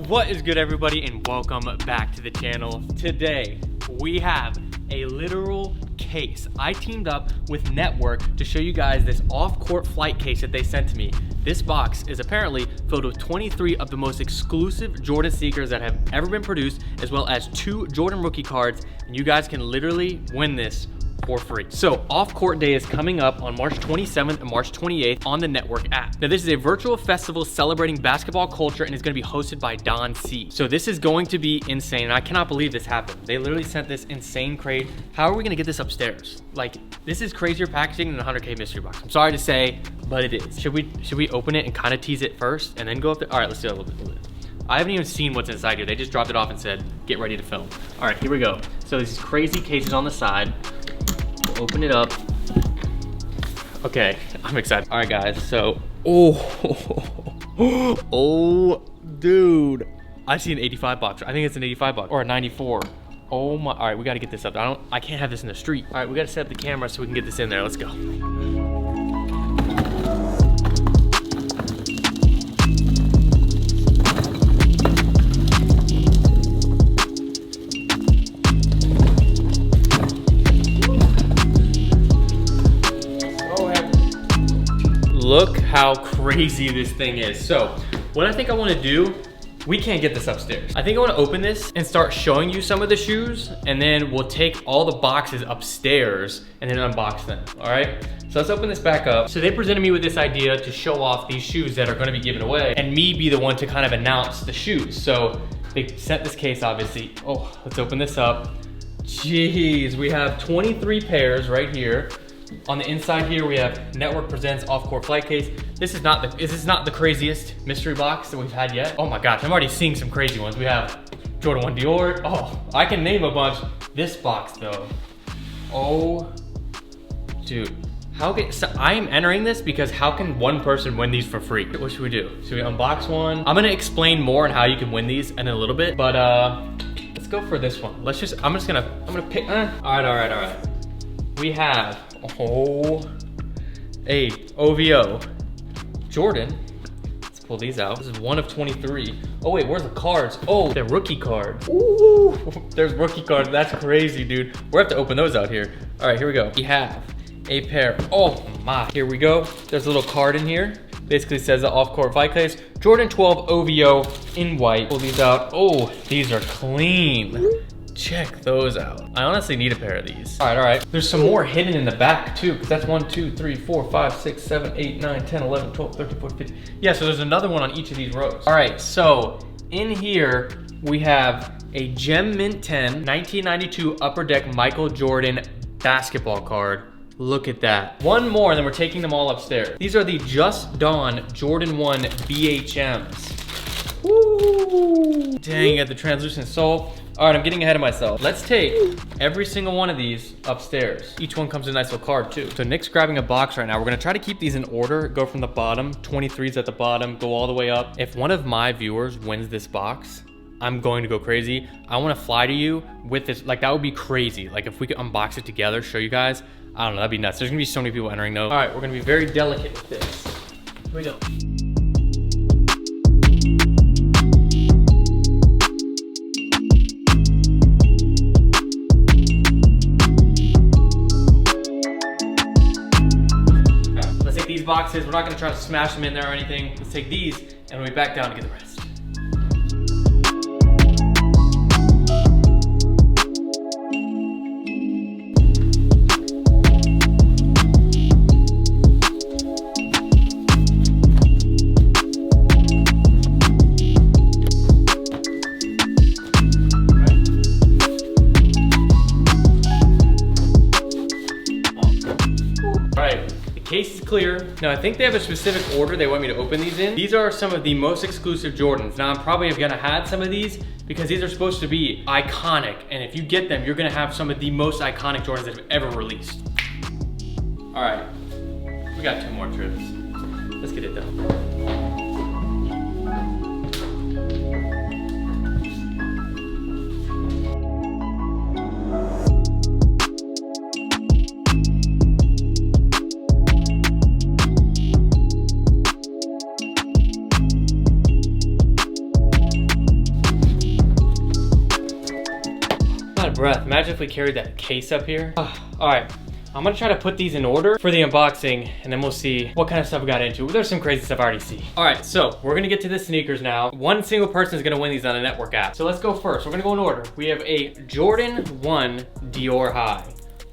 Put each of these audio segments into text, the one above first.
What is good, everybody, and welcome back to the channel. Today we have a literal case. I teamed up with Network to show you guys this off-court flight case that they sent to me. This box is apparently filled with 23 of the most exclusive Jordan sneakers that have ever been produced, as well as 2 Jordan rookie cards, and you guys can literally win this for free. So off-court day is coming up on March 27th and March 28th on the Network app. Now this is a virtual festival celebrating basketball culture and is going to be hosted by Don C. So this is going to be insane, and I cannot believe this happened. They literally sent this insane crate. How are we going to get this upstairs? Like, this is crazier packaging than the 100K mystery box. I'm sorry to say, but it is. Should we open it and kind of tease it first and then go up there? All right, let's do that a little bit. I haven't even seen what's inside here. They just dropped it off and said, get ready to film. All right, here we go. So these crazy cases on the side. Open it up. Okay, I'm excited. All right, guys, so, oh, dude. I see an 85 box. I think it's an 85 box or a 94. Oh my, all right, we gotta get this up. I can't have this in the street. All right, we gotta set up the camera so we can get this in there. Let's go. Look how crazy this thing is. So what I think I want to do, we can't get this upstairs. I think I want to open this and start showing you some of the shoes, and then we'll take all the boxes upstairs and then unbox them, all right? So let's open this back up. So they presented me with this idea to show off these shoes that are going to be given away and me be the one to kind of announce the shoes. So they sent this case, obviously. Oh, let's open this up. Jeez, we have 23 pairs right here. On the inside here, we have Network Presents Off-Court Flight Case. This is not the craziest mystery box that we've had yet. Oh my gosh, I'm already seeing some crazy ones. We have Jordan 1 Dior. Oh, I can name a bunch. This box though. Oh, dude. So I am entering this because how can one person win these for free? What should we do? Should we unbox one? I'm gonna explain more on how you can win these in a little bit, but let's go for this one. I'm gonna pick, all right. We have, a OVO Jordan. Let's pull these out. This is 1 of 23. Oh wait, where's the cards? Oh, they're rookie cards. Ooh, there's rookie cards. That's crazy, dude. We're have to open those out here. All right, here we go. We have a pair. Oh my, here we go. There's a little card in here. Basically says the off-court flight case. Jordan 12 OVO in white. Pull these out. Oh, these are clean. Check those out. I honestly need a pair of these. All right. There's some more hidden in the back too, because that's 1, 2, 3, 4, 5, 6, 7, 8, 9, 10, 11, 12, 13, 14, 15. Yeah, so there's another one on each of these rows. All right, so in here, we have a Gem Mint 10, 1992 Upper Deck Michael Jordan basketball card. Look at that. One more, and then we're taking them all upstairs. These are the Just Dawn Jordan 1 BHMs. Woo! Dang, you got the translucent sole. All right, I'm getting ahead of myself. Let's take every single one of these upstairs. Each one comes in a nice little card too. So Nick's grabbing a box right now. We're gonna try to keep these in order, go from the bottom, 23's at the bottom, go all the way up. If one of my viewers wins this box, I'm going to go crazy. I wanna fly to you with this, like that would be crazy. Like if we could unbox it together, show you guys, I don't know, that'd be nuts. There's gonna be so many people entering though. All right, we're gonna be very delicate with this. Here we go. These boxes, we're not gonna try to smash them in there or anything. Let's take these and we'll be back down to get the rest. Case is clear. Now I think they have a specific order they want me to open these in. These are some of the most exclusive Jordans. Now I'm probably gonna have some of these because these are supposed to be iconic. And if you get them, you're gonna have some of the most iconic Jordans that have ever released. All right, we got 2 more trips. Let's get it done. breath. Imagine if we carried that case up here. All right, I'm gonna try to put these in order for the unboxing, and then we'll see what kind of stuff we got into. There's some crazy stuff I already see. All right, so we're gonna get to the sneakers now. One single person is gonna win these on a network app. So let's go first. We're gonna go in order. We have a Jordan 1 Dior High.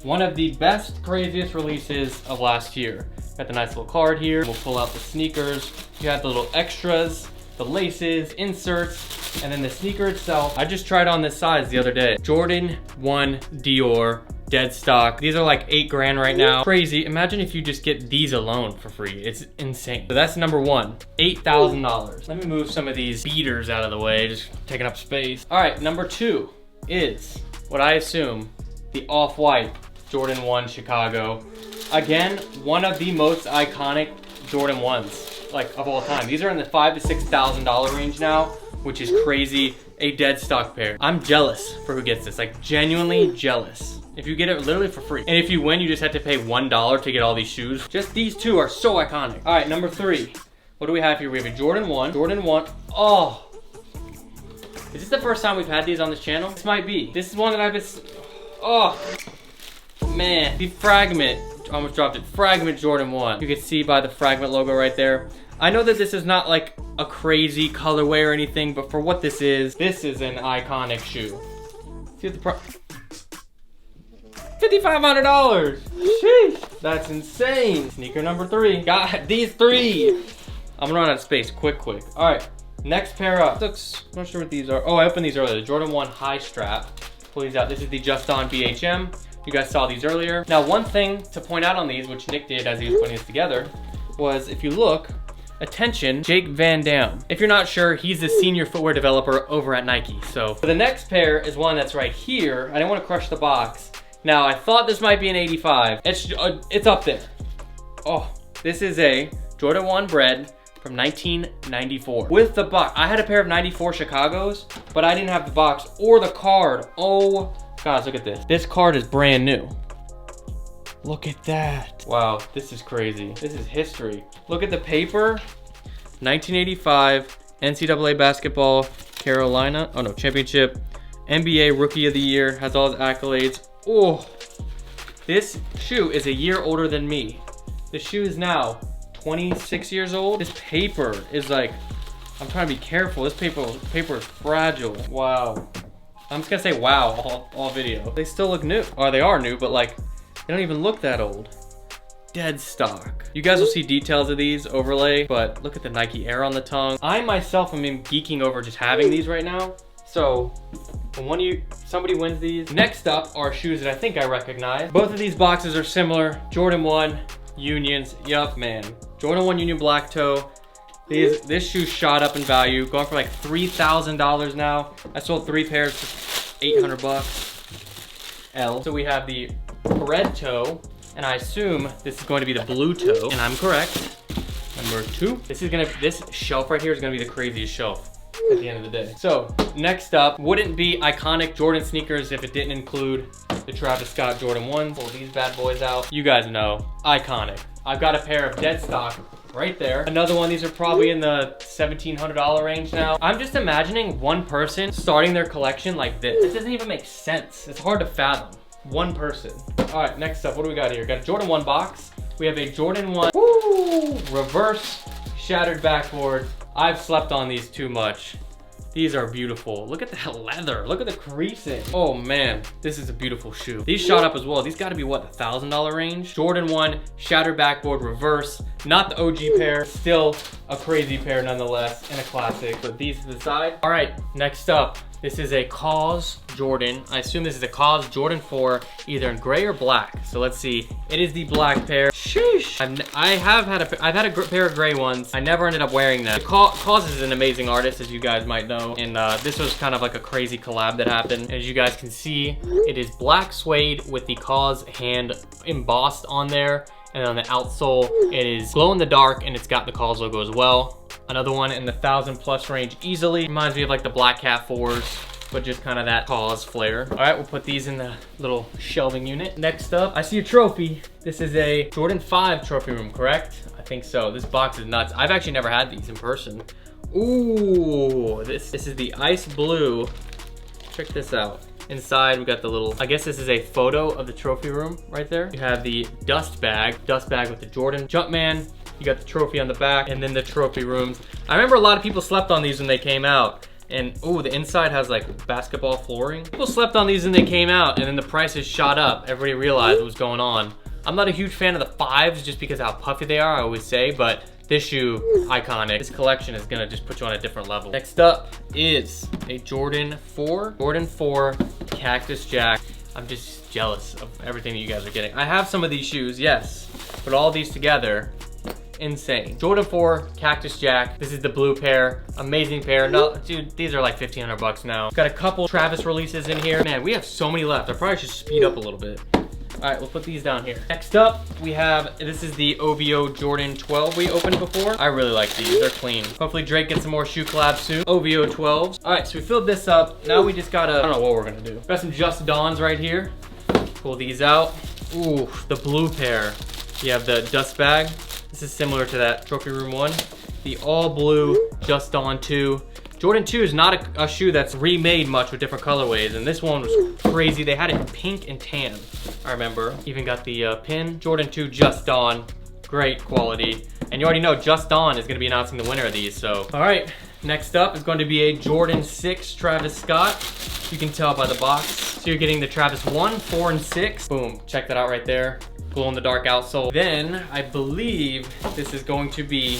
One of the best, craziest releases of last year. Got the nice little card here. We'll pull out the sneakers. You have the little extras, the laces, inserts, and then the sneaker itself. I just tried on this size the other day. Jordan 1 Dior, dead stock. These are like 8 grand right now. Crazy. Imagine if you just get these alone for free. It's insane. So that's number one, $8,000. Let me move some of these beaters out of the way, just taking up space. All right, number 2 is what I assume the off-white Jordan 1 Chicago. Again, one of the most iconic Jordan 1s, like of all time. These are in the $5,000 to $6,000 range now, which is crazy. A dead stock pair. I'm jealous for who gets this, like genuinely jealous. If you get it literally for free. And if you win, you just have to pay $1 to get all these shoes. Just these two are so iconic. All right, number 3. What do we have here? We have a Jordan 1. Jordan 1, oh. Is this the first time we've had these on this channel? This might be. This is one that I've been, oh. Man, the Fragment, almost dropped it. Fragment Jordan 1. You can see by the Fragment logo right there. I know that this is not like a crazy colorway or anything, but for what this is an iconic shoe. See what the price, $5,500. Sheesh, that's insane. Sneaker number 3. Got these 3. I'm gonna run out of space, quick. All right, next pair up. Looks, I'm not sure what these are. Oh, I opened these earlier. The Jordan 1 high strap. Pull these out. This is the Just On BHM. You guys saw these earlier. Now, one thing to point out on these, which Nick did as he was putting this together, was if you look, attention, Jake Van Dam. If you're not sure, he's the senior footwear developer over at Nike. So the next pair is one that's right here. I didn't want to crush the box. Now, I thought this might be an 85. It's up there. Oh, this is a Jordan 1 Bred from 1994. With the box. I had a pair of 94 Chicagos, but I didn't have the box or the card. Oh, guys, look at this. This card is brand new. Look at that. Wow, this is crazy. This is history. Look at the paper. 1985 NCAA basketball, Carolina, oh no, championship. NBA Rookie of the Year, has all his accolades. Oh, this shoe is a year older than me. This shoe is now 26 years old. This paper is like, I'm trying to be careful. This paper is fragile. Wow. I'm just gonna say wow all video. They still look new. Or they are new, but like, they don't even look that old. Dead stock. You guys will see details of these overlay, but look at the Nike Air on the tongue. I myself am geeking over just having these right now. So when somebody wins these. Next up are shoes that I think I recognize. Both of these boxes are similar. Jordan 1 Unions. Yup, man. Jordan 1 Union black toe. This shoe shot up in value, going for like $3,000 now. I sold 3 pairs for 800 bucks. L. So we have the red toe, and I assume this is going to be the blue toe, and I'm correct. Number 2. This shelf right here is gonna be the craziest shelf at the end of the day. So next up, wouldn't be iconic Jordan sneakers if it didn't include the Travis Scott Jordan 1s. Pull these bad boys out. You guys know, iconic. I've got a pair of dead stock right there. Another one, these are probably in the $1,700 range now. I'm just imagining one person starting their collection like this. This doesn't even make sense. It's hard to fathom. One person. All right, next up, what do we got here? Got a Jordan 1 box. We have a Jordan 1 reverse shattered backboard. I've slept on these too much. These are beautiful. Look at that leather. Look at the creasing. Oh man, this is a beautiful shoe. These shot up as well. These gotta be what, the $1,000 range? Jordan 1, shattered backboard, reverse. Not the OG pair, still a crazy pair nonetheless, and a classic. Put these to the side. All right, next up, this is a Cause Jordan. I assume this is a Cause Jordan 4, either in gray or black. So let's see. It is the black pair. Sheesh. I've had a pair of gray ones. I never ended up wearing them. Cause is an amazing artist, as you guys might know. And this was kind of like a crazy collab that happened. As you guys can see, it is black suede with the Cause hand embossed on there. And on the outsole, it is glow in the dark, and it's got the Cause logo as well. Another one in the 1,000+ range easily. Reminds me of like the Black Cat 4s, but just kind of that Cause flair. All right, we'll put these in the little shelving unit. Next up, I see a trophy. This is a Jordan 5 trophy room, correct? I think so. This box is nuts. I've actually never had these in person. Ooh, this is the ice blue. Check this out. Inside, we got the little, I guess this is a photo of the trophy room right there. You have the dust bag with the Jordan Jumpman. You got the trophy on the back, and then the trophy rooms. I remember a lot of people slept on these when they came out. And oh, the inside has like basketball flooring. People slept on these when they came out, and then the prices shot up. Everybody realized what was going on. I'm not a huge fan of the 5s just because of how puffy they are, I always say, but this shoe, iconic. This collection is gonna just put you on a different level. Next up is a Jordan 4. Jordan 4 Cactus Jack. I'm just jealous of everything that you guys are getting. I have some of these shoes, yes, but all these together, insane. Jordan 4 Cactus Jack. This is the blue pair. Amazing pair. No, dude, these are like 1,500 bucks now. Got a couple Travis releases in here. Man, we have so many left. I probably should speed up a little bit. All right, we'll put these down here. Next up, we have, this is the OVO Jordan 12 we opened before. I really like these, they're clean. Hopefully Drake gets some more shoe collabs soon. OVO 12s. All right, so we filled this up. Now we just gotta, I don't know what we're gonna do. Got some Just Dawns right here. Pull these out. Ooh, the blue pair. You have the dust bag. This is similar to that Trophy Room 1. The all blue Just Dawn 2. Jordan 2 is not a shoe that's remade much with different colorways, and this one was crazy. They had it in pink and tan, I remember. Even got the pin. Jordan 2 Just Dawn, great quality. And you already know Just Dawn is gonna be announcing the winner of these, so. All right, next up is going to be a Jordan 6 Travis Scott. You can tell by the box. So you're getting the Travis 1, 4, and 6. Boom, check that out right there. Glow in the dark outsole. Then, I believe this is going to be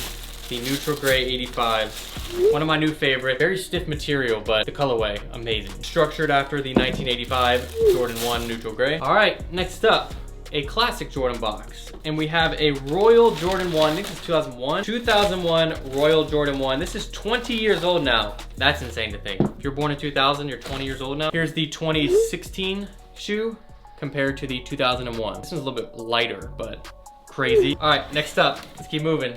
the neutral gray 85. One of my new favorite. Very stiff material, but the colorway, amazing. Structured after the 1985 Jordan 1 neutral gray. All right, next up, a classic Jordan box. And we have a Royal Jordan 1, I think it's 2001. 2001 Royal Jordan 1. This is 20 years old now. That's insane to think. If you're born in 2000, you're 20 years old now. Here's the 2016 shoe compared to the 2001. This one's a little bit lighter, but crazy. All right, next up, let's keep moving.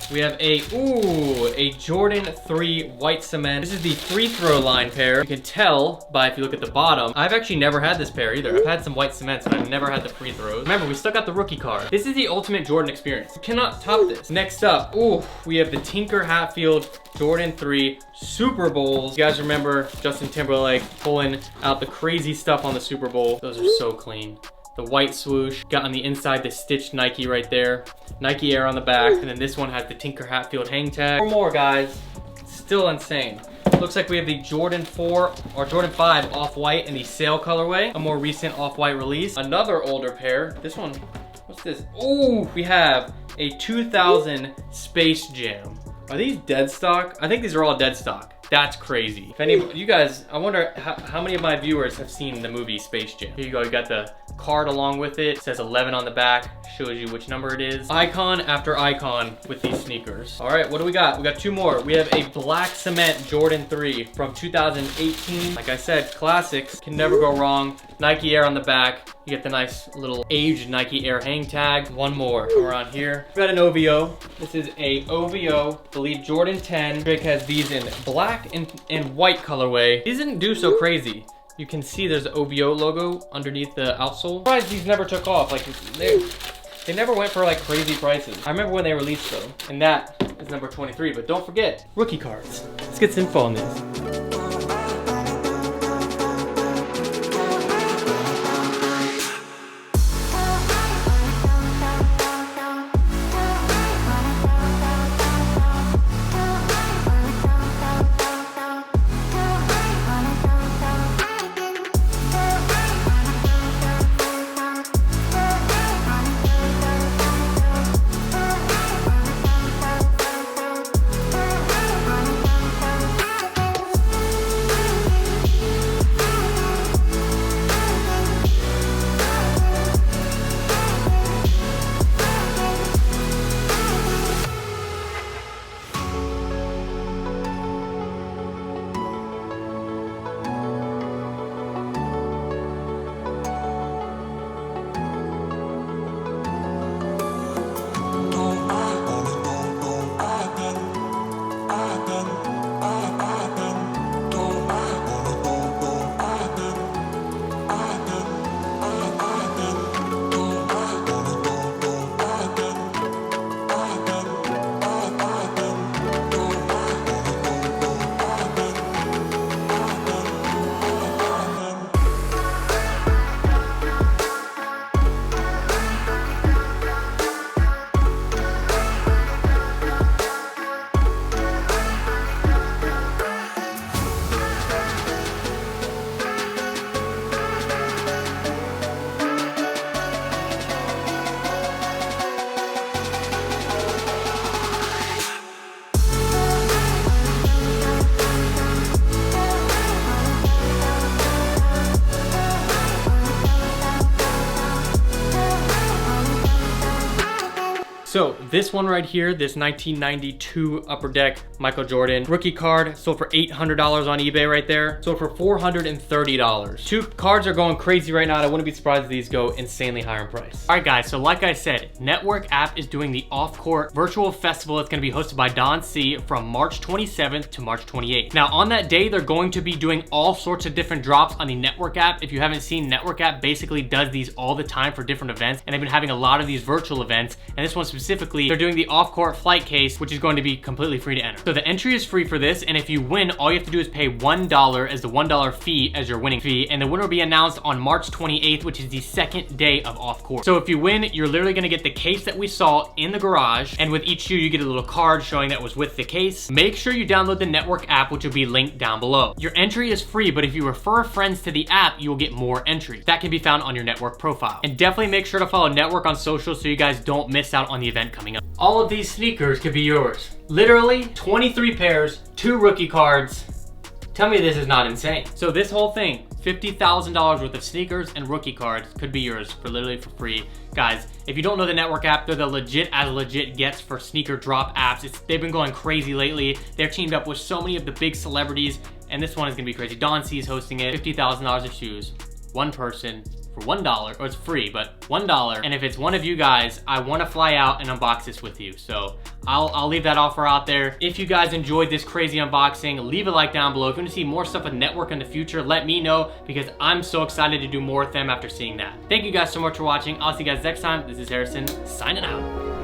We have a Jordan 3 white cement. This is the free throw line pair. You can tell by if you look at the bottom, I've actually never had this pair either. I've had some white cements, but I've never had the free throws. Remember, we still got the rookie card. This is the ultimate Jordan experience. You cannot top this. Next up, we have the Tinker Hatfield Jordan 3 Super Bowls. You guys remember Justin Timberlake pulling out the crazy stuff on the Super Bowl. Those are so clean. The white swoosh, got on the inside the stitched Nike right there. Nike Air on the back, and then this one has the Tinker Hatfield hang tag. 4 more, guys. Still insane. Looks like we have the Jordan 4 or Jordan 5 off-white in the sail colorway. A more recent off-white release. Another older pair. This one, what's this? Ooh, we have a 2000 Space Jam. Are these dead stock? I think these are all dead stock. That's crazy. If any, you guys, I wonder how many of my viewers have seen the movie Space Jam. Here you go, you got the card along with it. It says 11 on the back, shows you which number it is. Icon after icon with these sneakers. All right, what do we got? We got 2 more. We have a black cement Jordan 3 from 2018. Like I said, classics, can never go wrong. Nike Air on the back. You get the nice little aged Nike Air hang tag. 1 more around here. We got an OVO. This is a OVO, I believe Jordan 10. Drake has these in black and white colorway. These didn't do so crazy. You can see there's an OVO logo underneath the outsole. I'm surprised these never took off. Like they never went for like crazy prices. I remember when they released though, and that is number 23. But don't forget, rookie cards. Let's get some info on this. So this one right here, this 1992 Upper Deck Michael Jordan rookie card sold for $800 on eBay right there. Sold for $430. Two cards are going crazy right now. I wouldn't be surprised if these go insanely higher in price. All right, guys, so like I said, Network App is doing the off-court virtual festival. It's gonna be hosted by Don C from March 27th to March 28th. Now, on that day, they're going to be doing all sorts of different drops on the Network App. If you haven't seen, Network App basically does these all the time for different events, and they've been having a lot of these virtual events, and this one specifically, they're doing the off-court flight case, which is going to be completely free to enter. So the entry is free for this, and if you win, all you have to do is pay $1 as the $1 fee as your winning fee, and the winner will be announced on March 28th, which is the second day of off-court. So if you win, you're literally gonna get the case that we saw in the garage, and with each shoe, you get a little card showing that was with the case. Make sure you download the Network App, which will be linked down below. Your entry is free, but if you refer friends to the app, you will get more entries. That can be found on your Network profile. And definitely make sure to follow Network on social so you guys don't miss out on the event coming up. All of these sneakers could be yours. Literally 23 pairs, 2 rookie cards. Tell me this is not insane. So this whole thing, $50,000 worth of sneakers and rookie cards could be yours for literally for free. Guys, if you don't know the Network App, they're the legit as legit gets for sneaker drop apps. They've been going crazy lately. They're teamed up with so many of the big celebrities, and this one is gonna be crazy. Don C is hosting it, $50,000 of shoes, one person, for $1, or it's free, but $1. And if it's one of you guys, I wanna fly out and unbox this with you. So I'll leave that offer out there. If you guys enjoyed this crazy unboxing, leave a like down below. If you wanna see more stuff with Network in the future, let me know, because I'm so excited to do more with them after seeing that. Thank you guys so much for watching. I'll see you guys next time. This is Harrison, signing out.